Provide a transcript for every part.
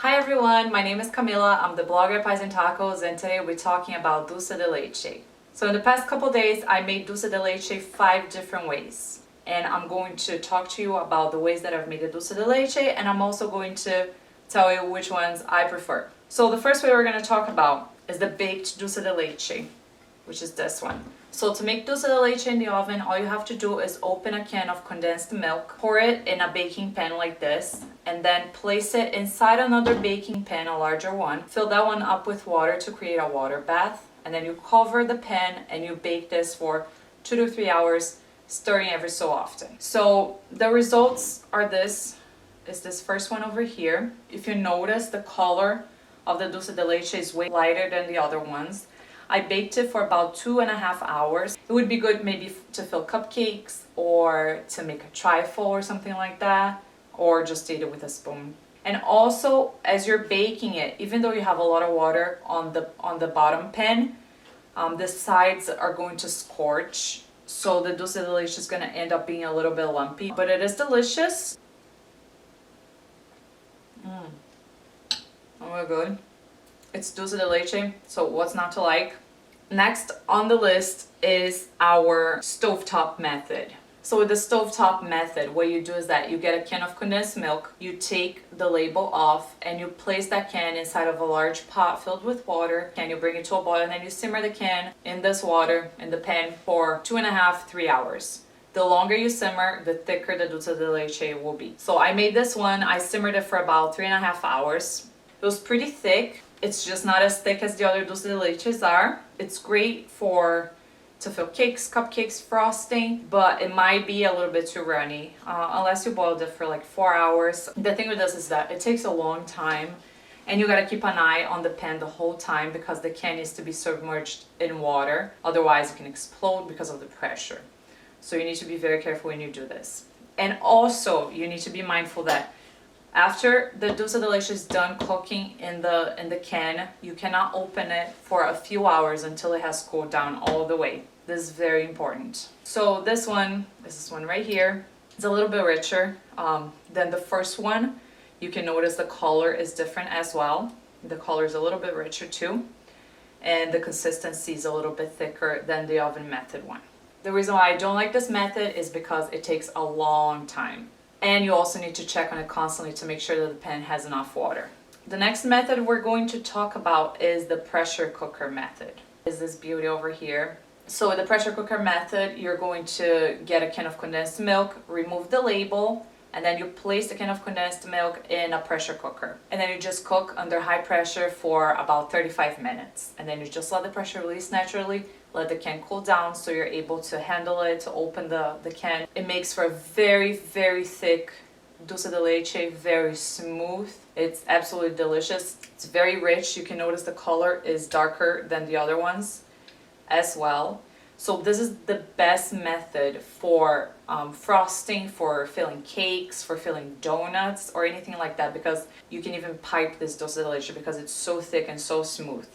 Hi everyone, my name is Camila. I'm the blogger Pies and Tacos, and today we're talking about dulce de leche. So in the past couple days, I made dulce de leche 5 different ways. And I'm going to talk to you about the ways that I've made the dulce de leche, and I'm also going to tell you which ones I prefer. So the first way we're going to talk about is the baked dulce de leche, which is this one. So to make dulce de leche in the oven, all you have to do is open a can of condensed milk, pour it in a baking pan like this, and then place it inside another baking pan, a larger one. Fill that one up with water to create a water bath, and then you cover the pan and you bake this for 2 to 3 hours, stirring every so often. So the results are this first one over here. If you notice, the color of the dulce de leche is way lighter than the other ones. I baked it for about 2.5 hours. It would be good maybe to fill cupcakes or to make a trifle or something like that, or just eat it with a spoon. And also, as you're baking it, even though you have a lot of water on the bottom pan, the sides are going to scorch. So the dulce de leche is going to end up being a little bit lumpy, but it is delicious. Oh my god. It's dulce de leche, so what's not to like? Next on the list is our stovetop method. So with the stovetop method, what you do is that you get a can of condensed milk, you take the label off, and you place that can inside of a large pot filled with water, and you bring it to a boil, and then you simmer the can in this water in the pan for 2.5 to 3 hours. The longer you simmer, the thicker the dulce de leche will be. So I made this one, I simmered it for about 3.5 hours. It was pretty thick. It's just not as thick as the other dulce de leches are. It's great to fill cakes, cupcakes, frosting, but it might be a little bit too runny unless you boiled it for like 4 hours. The thing with this is that it takes a long time, and you gotta keep an eye on the pan the whole time because the can needs to be submerged in water. Otherwise, it can explode because of the pressure. So you need to be very careful when you do this. And also, you need to be mindful that after the dulce de leche is done cooking in the can, you cannot open it for a few hours until it has cooled down all the way. This is very important. So this one right here, is a little bit richer than the first one. You can notice the color is different as well. The color is a little bit richer too. And the consistency is a little bit thicker than the oven method one. The reason why I don't like this method is because it takes a long time. And you also need to check on it constantly to make sure that the pan has enough water. The next method we're going to talk about is the pressure cooker method. Is this beauty over here. So with the pressure cooker method, you're going to get a can of condensed milk, remove the label, and then you place the can of condensed milk in a pressure cooker. And then you just cook under high pressure for about 35 minutes. And then you just let the pressure release naturally, let the can cool down so you're able to handle it, to open the can. It makes for a very, very thick dulce de leche, very smooth. It's absolutely delicious. It's very rich. You can notice the color is darker than the other ones as well. So this is the best method for frosting, for filling cakes, for filling donuts, or anything like that, because you can even pipe this dulce de leche because it's so thick and so smooth.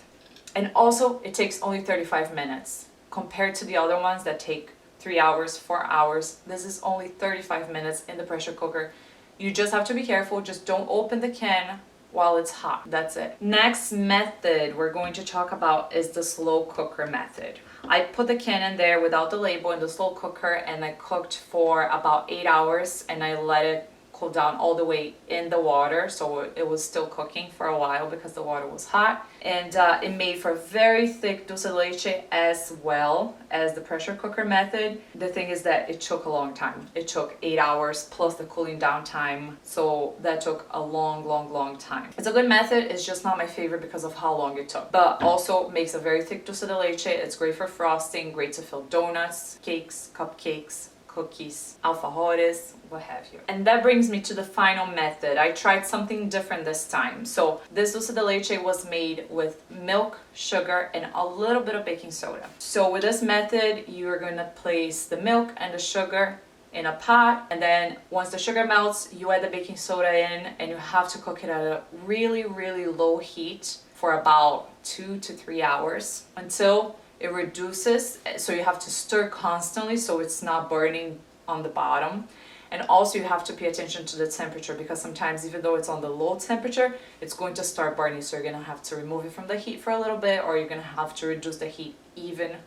And also, it takes only 35 minutes compared to the other ones that take 3 hours, 4 hours. This is only 35 minutes in the pressure cooker. You just have to be careful. Just don't open the can while it's hot. That's it. Next method we're going to talk about is the slow cooker method. I put the can in there without the label in the slow cooker, and I cooked for about 8 hours, and I let it cool down all the way in the water, so it was still cooking for a while because the water was hot. And it made for very thick dulce de leche as well as the pressure cooker method. The thing is that it took a long time. It took 8 hours plus the cooling down time, so that took a long time. It's a good method, it's just not my favorite because of how long it took, but also makes a very thick dulce de leche. It's great for frosting, great to fill donuts, cakes, cupcakes, cookies, alfajores, what have you. And that brings me to the final method. I tried something different this time. So this dulce de leche was made with milk, sugar, and a little bit of baking soda. So with this method, you're gonna place the milk and the sugar in a pot, and then once the sugar melts, you add the baking soda in, and you have to cook it at a really low heat for about 2 to 3 hours until it reduces. So you have to stir constantly so it's not burning on the bottom. And also you have to pay attention to the temperature, because sometimes even though it's on the low temperature, it's going to start burning. So you're gonna have to remove it from the heat for a little bit, or you're gonna have to reduce the heat even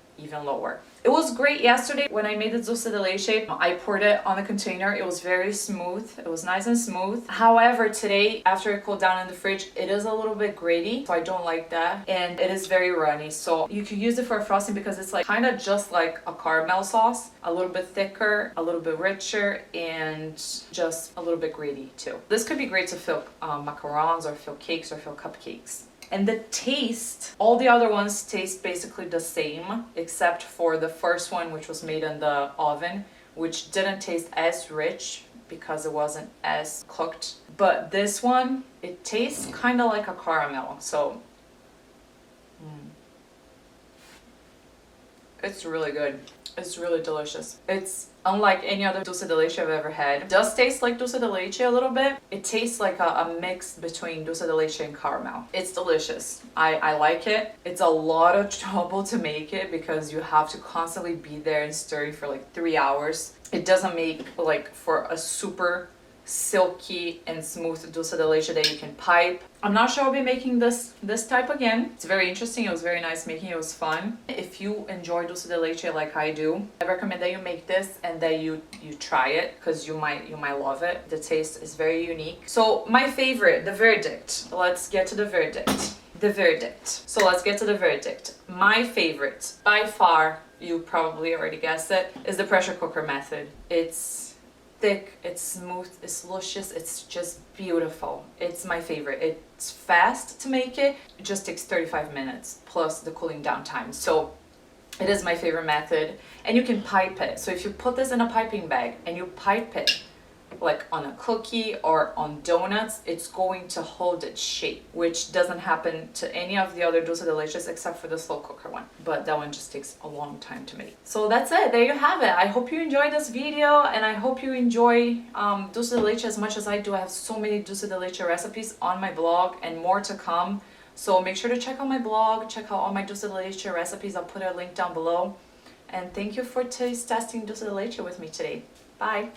lower. It was great yesterday when I made the dulce de leche. I poured it on the container. It was very smooth. It was nice and smooth. However, today, after it cooled down in the fridge, it is a little bit gritty, so I don't like that. And it is very runny. So you can use it for frosting because it's like kind of just like a caramel sauce, a little bit thicker, a little bit richer, and just a little bit gritty too. This could be great to fill macarons or fill cakes or fill cupcakes. And the taste, all the other ones taste basically the same, except for the first one, which was made in the oven, which didn't taste as rich because it wasn't as cooked. But this one, it tastes kind of like a caramel. So it's really good. It's really delicious. It's unlike any other dulce de leche I've ever had. It does taste like dulce de leche a little bit. It tastes like a mix between dulce de leche and caramel. It's delicious. I like it. It's a lot of trouble to make it because you have to constantly be there and stirring for like 3 hours. It doesn't make like for a super silky and smooth dulce de leche that you can pipe. I'm not sure I'll be making this type again. It's very interesting. It was very nice making. It was fun. If you enjoy dulce de leche like I do, I recommend that you make this and that you try it, because you might love it. The taste is very unique. So my favorite, the verdict. Let's get to the verdict. The verdict. So let's get to the verdict. My favorite, by far, you probably already guessed it, is the pressure cooker method. It's thick, it's smooth, it's luscious, it's just beautiful. It's my favorite. It's fast to make it. It just takes 35 minutes plus the cooling down time. So it is my favorite method, and you can pipe it. So if you put this in a piping bag and you pipe it like on a cookie or on donuts, it's going to hold its shape, which doesn't happen to any of the other dulce de leches except for the slow cooker one. But that one just takes a long time to make. So that's it. There you have it. I hope you enjoyed this video, and I hope you enjoy dulce de leche as much as I do. I have so many dulce de leche recipes on my blog and more to come. So make sure to check out my blog, check out all my dulce de leche recipes. I'll put a link down below. And thank you for taste testing dulce de leche with me today. Bye.